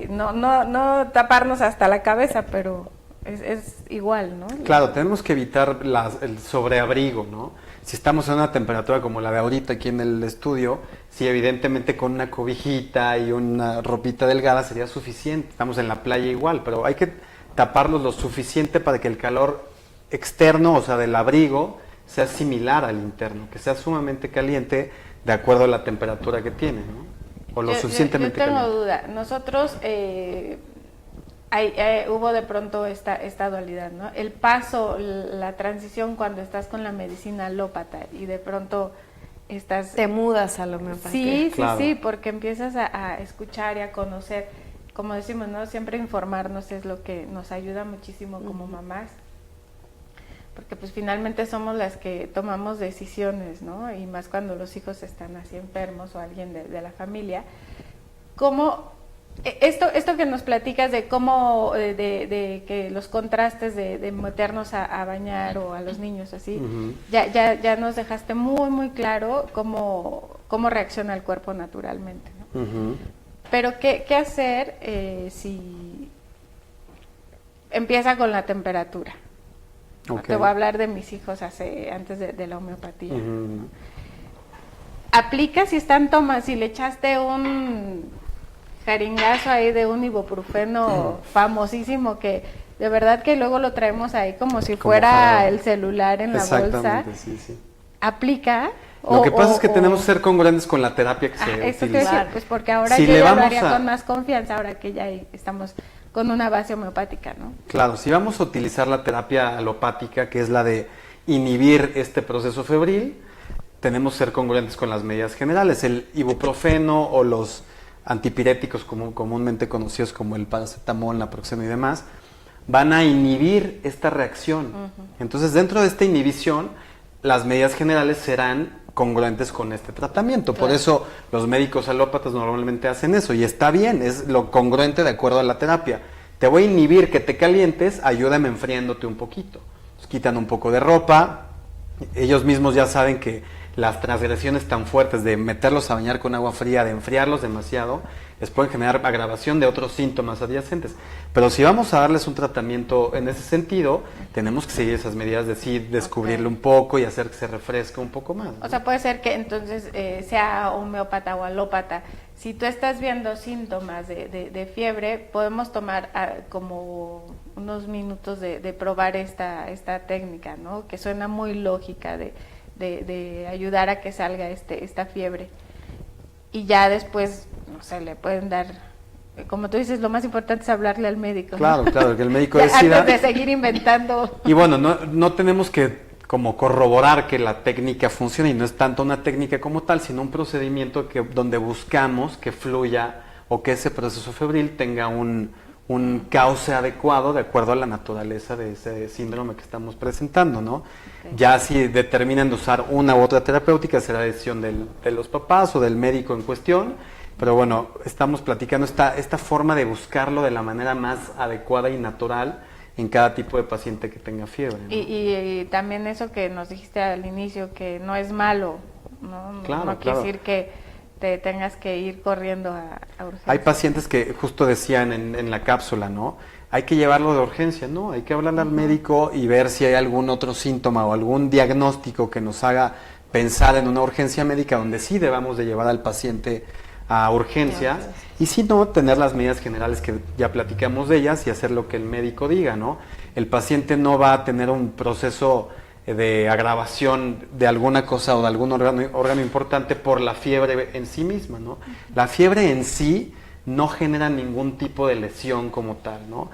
no taparnos hasta la cabeza, pero es igual, ¿no? Claro, tenemos que evitar el sobreabrigo, ¿no? Si estamos en una temperatura como la de ahorita aquí en el estudio, sí, evidentemente con una cobijita y una ropita delgada sería suficiente. Estamos en la playa igual, pero hay que taparlos lo suficiente para que el calor externo, o sea, del abrigo, sea similar al interno, que sea sumamente caliente de acuerdo a la temperatura que tiene, ¿no? O lo suficientemente caliente. Yo tengo duda. Nosotros hubo de pronto esta dualidad, ¿no? El paso, la transición cuando estás con la medicina alópata y de pronto estás... Te mudas a la homeopatía. Sí, claro. sí, porque empiezas a escuchar y a conocer, como decimos, ¿no? Siempre informarnos es lo que nos ayuda muchísimo como mamás, porque pues finalmente somos las que tomamos decisiones, ¿no? Y más cuando los hijos están así enfermos o alguien de la familia. ¿Cómo... Esto que nos platicas de cómo, de que los contrastes de meternos a bañar o a los niños así, Uh-huh. ya nos dejaste muy, muy claro cómo reacciona el cuerpo naturalmente, ¿no? Uh-huh. Pero ¿qué hacer si empieza con la temperatura? Okay. Te voy a hablar de mis hijos antes de la homeopatía. Uh-huh. Aplica si si le echaste un jeringazo ahí de un ibuprofeno famosísimo que de verdad que luego lo traemos ahí como si fuera jarabe. El celular en la bolsa. Exactamente, sí, sí. ¿Aplica? Lo que pasa es que tenemos que ser congruentes con la terapia que se eso utiliza. quiero decir, pues porque ahora Si yo le ya vamos hablaría a- con más confianza ahora que ya estamos con una base homeopática, ¿no? Claro, si vamos a utilizar la terapia alopática, que es la de inhibir este proceso febril, tenemos que ser congruentes con las medidas generales. El ibuprofeno o los antipiréticos comúnmente conocidos como el paracetamol, naproxeno y demás, van a inhibir esta reacción. Uh-huh. Entonces, dentro de esta inhibición, las medidas generales serán congruentes con este tratamiento. Claro. Por eso los médicos alópatas normalmente hacen eso, y está bien, es lo congruente de acuerdo a la terapia. Te voy a inhibir que te calientes, ayúdame enfriándote un poquito. Nos quitan un poco de ropa, ellos mismos ya saben que las transgresiones tan fuertes de meterlos a bañar con agua fría, de enfriarlos demasiado, les pueden generar agravación de otros síntomas adyacentes. Pero si vamos a darles un tratamiento en ese sentido, tenemos que seguir esas medidas de sí, descubrirlo un poco y hacer que se refresque un poco más, ¿no? O sea, puede ser que entonces sea homeópata o alópata. Si tú estás viendo síntomas de fiebre, podemos tomar como unos minutos de probar esta técnica, ¿no? Que suena muy lógica de ayudar a que salga esta fiebre. Y ya después, no sé, le pueden dar, como tú dices, lo más importante es hablarle al médico, ¿no? Claro, claro, que el médico decida. Antes de seguir inventando. Y bueno, no tenemos que como corroborar que la técnica funcione, y no es tanto una técnica como tal, sino un procedimiento donde buscamos que fluya o que ese proceso febril tenga un cauce adecuado de acuerdo a la naturaleza de ese síndrome que estamos presentando, ¿no? Okay. Ya si determinan de usar una u otra terapéutica será decisión de los papás o del médico en cuestión, pero bueno, estamos platicando esta forma de buscarlo de la manera más adecuada y natural en cada tipo de paciente que tenga fiebre, ¿no? Y también eso que nos dijiste al inicio, que no es malo, ¿no? Claro, no quiere decir te tengas que ir corriendo a urgencias. Hay pacientes que justo decían en la cápsula, ¿no? Hay que llevarlo de urgencia, ¿no? Hay que hablarle al médico y ver si hay algún otro síntoma o algún diagnóstico que nos haga pensar en una urgencia médica donde sí debamos de llevar al paciente a urgencias y si no, tener las medidas generales que ya platicamos de ellas y hacer lo que el médico diga, ¿no? El paciente no va a tener un proceso de agravación de alguna cosa o de algún órgano importante por la fiebre en sí misma, ¿no? La fiebre en sí no genera ningún tipo de lesión como tal, ¿no?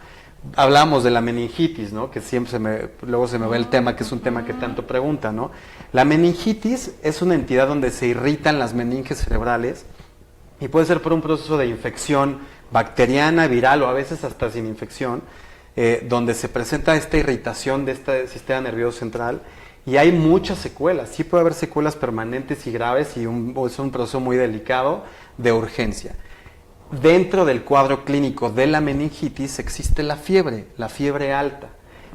Hablamos de la meningitis, ¿no? Que siempre luego se me ve el tema, que es un tema que tanto preguntan, ¿no? La meningitis es una entidad donde se irritan las meninges cerebrales y puede ser por un proceso de infección bacteriana, viral o a veces hasta sin infección, donde se presenta esta irritación de este sistema nervioso central y hay muchas secuelas. Sí puede haber secuelas permanentes y graves y es un proceso muy delicado de urgencia. Dentro del cuadro clínico de la meningitis existe la fiebre alta,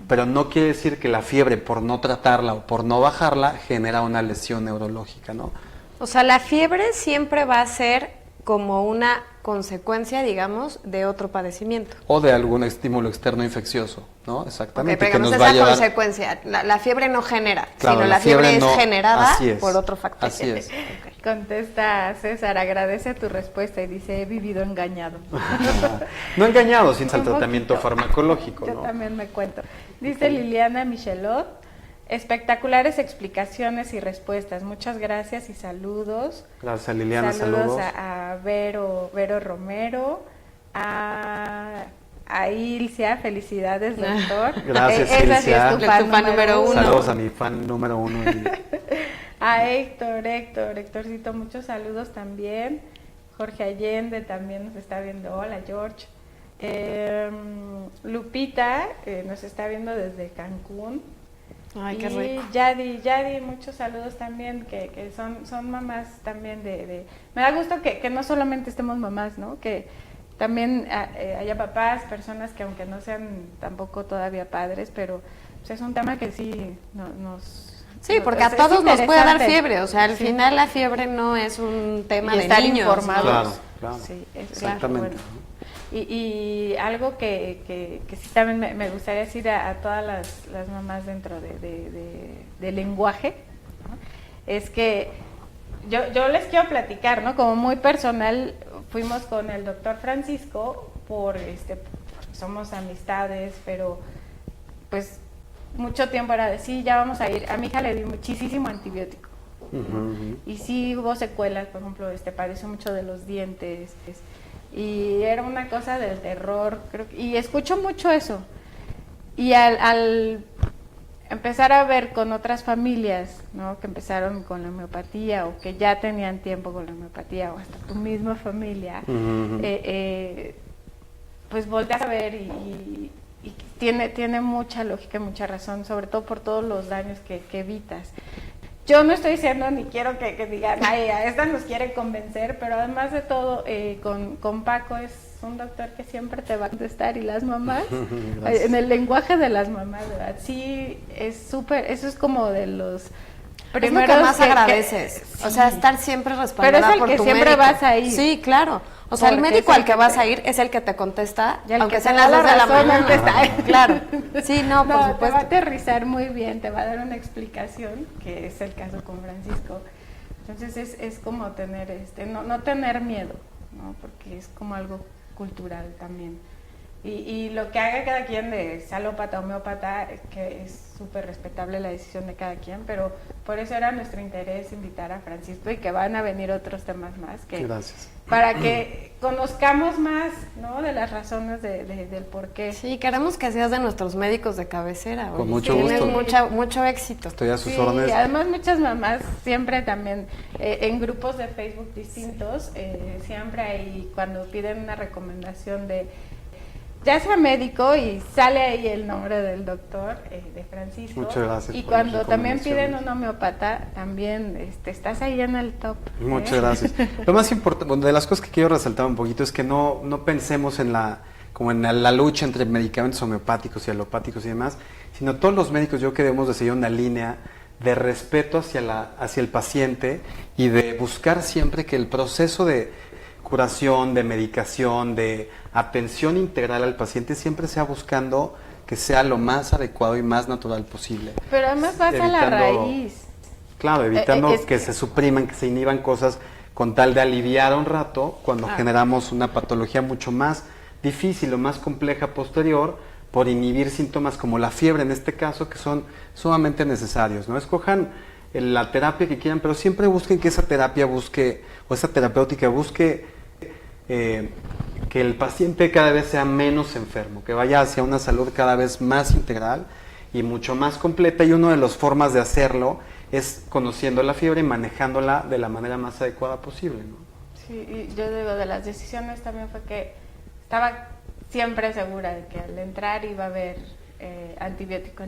pero no quiere decir que la fiebre por no tratarla o por no bajarla genera una lesión neurológica, ¿no? O sea, la fiebre siempre va a ser como una consecuencia, digamos, de otro padecimiento. O de algún estímulo externo infeccioso, ¿no? Exactamente. Okay, pero que no nos va a llevar... consecuencia. La fiebre no genera, claro, sino la fiebre no... es generada Así es. por otro factor. Así es. Okay. Contesta César, agradece tu respuesta y dice, he vivido engañado. No engañado, sin el Un tratamiento poquito. farmacológico, Yo ¿no? también me cuento. Dice Liliana Michelot, espectaculares explicaciones y respuestas. Muchas gracias y saludos. Gracias, Liliana, Saludos saludos. a Vero Romero, a Ilcia, felicidades, doctor. Gracias, Esa sí Ilcia. es tu fan número uno. Saludos a mi fan número 1. A Héctorcito, muchos saludos también. Jorge Allende también nos está viendo. Hola, George. Lupita nos está viendo desde Cancún. Ay, qué y rico. Yadi, muchos saludos también, que son mamás también Me da gusto que no solamente estemos mamás, ¿no? Que también haya papás, personas que aunque no sean tampoco todavía padres, pero pues, es un tema que sí nos... Sí, porque a es todos nos puede dar interesante. fiebre, o sea, al Sí. final la fiebre no es un tema Y de estar niños. informados. Claro, claro. Sí, Exactamente. Bueno. Y algo que sí también me gustaría decir a todas las mamás dentro de lenguaje, ¿no? Es que yo les quiero platicar, ¿no? Como muy personal, fuimos con el doctor Francisco porque somos amistades, pero pues mucho tiempo era de sí, ya vamos a ir. A mi hija le di muchísimo antibiótico. Y sí hubo secuelas, por ejemplo, padeció mucho de los dientes, y era una cosa del terror, creo y escucho mucho eso. Y al empezar a ver con otras familias, ¿no? Que empezaron con la homeopatía o que ya tenían tiempo con la homeopatía o hasta tu misma familia, pues volteas a ver y tiene mucha lógica y mucha razón, sobre todo por todos los daños que evitas. Yo no estoy diciendo ni quiero que digan, ay, a esta nos quiere convencer, pero además de todo, con Paco es un doctor que siempre te va a contestar y las mamás, en el lenguaje de las mamás, ¿verdad? Sí, es súper, eso es como de los primeros es lo que más agradeces, sí. o sea, estar siempre respaldada Pero es el por que tu siempre médico. vas a ir. Sí, claro. O sea, el Porque médico es el al que que vas te- a ir es el que te contesta, Y el aunque que sean te las da 2 de la razón mañana. antes está. Claro. Sí, no, por Te va a supuesto. aterrizar muy bien, te va a dar una explicación, que es el caso con Francisco. Entonces es como tener, no tener miedo, ¿no? Porque es como algo cultural también. Y lo que haga cada quien de alópata o homeópata, que es súper respetable la decisión de cada quien, pero por eso era nuestro interés invitar a Francisco y que van a venir otros temas más. Gracias. Para que conozcamos más, ¿no? De las razones del por qué. Sí, queremos que seas de nuestros médicos de cabecera. Con oye. mucho Tienes gusto. mucho éxito. Estoy a sus Sí, órdenes. además muchas mamás siempre también en grupos de Facebook distintos, siempre hay cuando piden una recomendación de ya sea médico y sale ahí el nombre del doctor de Francisco. Muchas gracias Y por las cuando también piden recomendaciones. un homeópata, también estás ahí en el top. Muchas gracias. Lo más importante, de las cosas que quiero resaltar un poquito es que no pensemos como en la lucha entre medicamentos homeopáticos y alopáticos y demás, sino todos los médicos yo creo que debemos de seguir una línea de respeto hacia el paciente y de buscar siempre que el proceso de curación, de medicación, de atención integral al paciente siempre sea buscando que sea lo más adecuado y más natural posible. Pero además vas a la raíz. Claro, evitando que se supriman, que se inhiban cosas con tal de aliviar un rato cuando generamos una patología mucho más difícil o más compleja posterior por inhibir síntomas como la fiebre en este caso, que son sumamente necesarios, ¿no? Escojan la terapia que quieran, pero siempre busquen que esa terapia busque, o esa terapéutica busque que el paciente cada vez sea menos enfermo, que vaya hacia una salud cada vez más integral y mucho más completa, y una de las formas de hacerlo es conociendo la fiebre y manejándola de la manera más adecuada posible, ¿no? Sí, y yo digo, de las decisiones también fue que estaba siempre segura de que al entrar iba a haber antibiótico,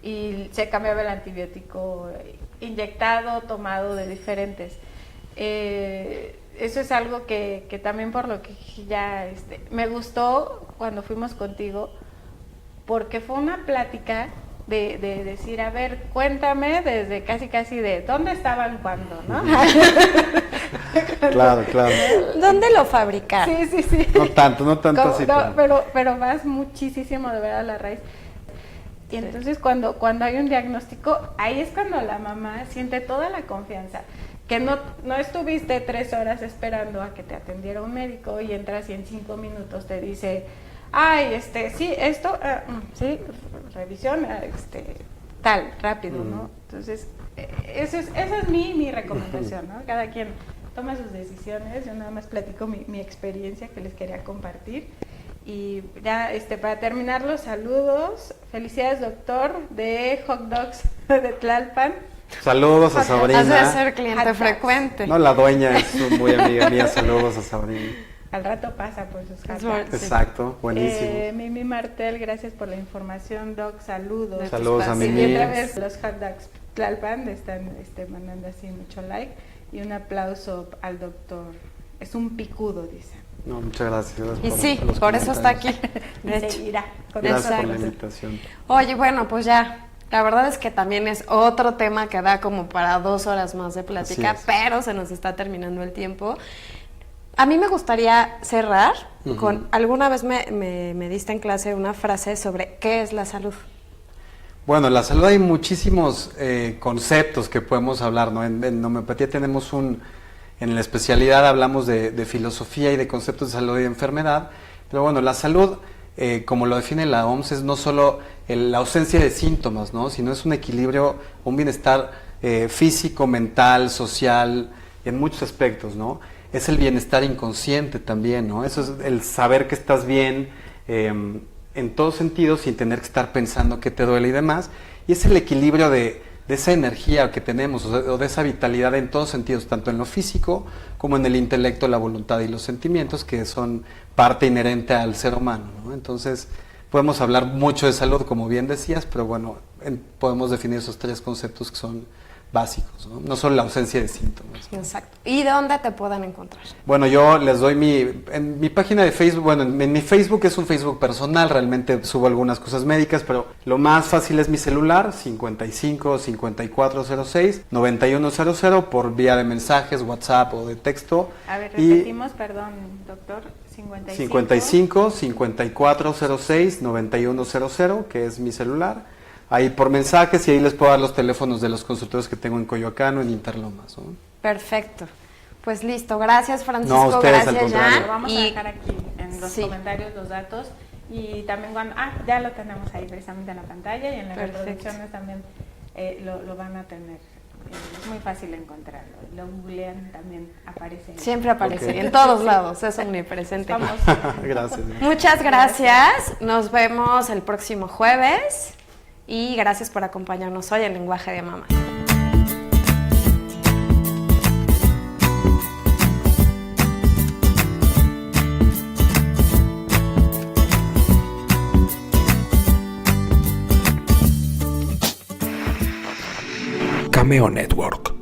y se cambiaba el antibiótico inyectado, tomado de diferentes. Eso es algo que también por lo que ya me gustó cuando fuimos contigo, porque fue una plática de decir, a ver, cuéntame desde casi de dónde estaban cuando, ¿no? Claro. ¿Dónde lo fabricaron? Sí. No tanto así. No, pero vas muchísimo de ver a la raíz. Y entonces cuando hay un diagnóstico, ahí es cuando la mamá siente toda la confianza. Que no estuviste 3 horas esperando a que te atendiera un médico y entras y en 5 minutos te dice, ay, sí, esto, sí, revisión, tal, rápido, ¿no? Entonces, esa es mi recomendación, ¿no? Cada quien toma sus decisiones. Yo nada más platico mi experiencia que les quería compartir. Y ya, para terminar, los saludos. Felicidades, doctor, de Hot Dogs de Tlalpan. Saludos a Sabrina. Has de ser cliente frecuente. No, la dueña es muy amiga mía. Saludos a Sabrina. Al rato pasa por sus hot dogs. Exacto, buenísimo. Mimi Martel, gracias por la información, Doc. Saludos. Saludos a Mimi. Y otra vez los hot dogs Tlalpan están mandando así mucho like. Y un aplauso al doctor. Es un picudo, dice. No, muchas gracias. Y sí, por eso está aquí. De hecho, seguirá. Gracias por la invitación. Oye, bueno, pues ya. La verdad es que también es otro tema que da como para 2 horas más de plática, pero se nos está terminando el tiempo. A mí me gustaría cerrar con, alguna vez me diste en clase una frase sobre qué es la salud. Bueno, la salud hay muchísimos conceptos que podemos hablar, ¿no? En homeopatía tenemos en la especialidad hablamos de filosofía y de conceptos de salud y de enfermedad, pero bueno, la salud, como lo define la OMS, es no solo la ausencia de síntomas, ¿no? Sino es un equilibrio, un bienestar físico, mental, social, en muchos aspectos, ¿no? Es el bienestar inconsciente también, ¿no? Eso es el saber que estás bien en todos sentidos sin tener que estar pensando que te duele y demás. Y es el equilibrio de esa energía que tenemos o de esa vitalidad en todos sentidos, tanto en lo físico como en el intelecto, la voluntad y los sentimientos, que son parte inherente al ser humano, ¿no? Entonces, podemos hablar mucho de salud, como bien decías, pero bueno, podemos definir esos 3 conceptos que son básicos, ¿no? No solo la ausencia de síntomas, ¿no? Exacto. ¿Y dónde te pueden encontrar? Bueno, yo les doy en mi página de Facebook, bueno, en mi Facebook es un Facebook personal, realmente subo algunas cosas médicas, pero lo más fácil es mi celular, 55 5406 9100, por vía de mensajes, WhatsApp o de texto. A ver, repetimos, perdón, doctor, 55 5406 9100, que es mi celular. Ahí por mensajes, y ahí les puedo dar los teléfonos de los consultorios que tengo en Coyoacán o en Interlomas, ¿no? Perfecto. Pues listo, gracias Francisco, no, ustedes, gracias Jan. Lo vamos a dejar aquí en los comentarios los datos, y también cuando ya lo tenemos ahí precisamente en la pantalla, y en las reproducciones también lo van a tener. Es muy fácil encontrarlo. Lo googlean, también aparece. Siempre aparece, en todos lados, es omnipresente. Gracias. Muchas gracias, nos vemos el próximo jueves. Y gracias por acompañarnos hoy en Lenguaje de Mamá. Cameo Network.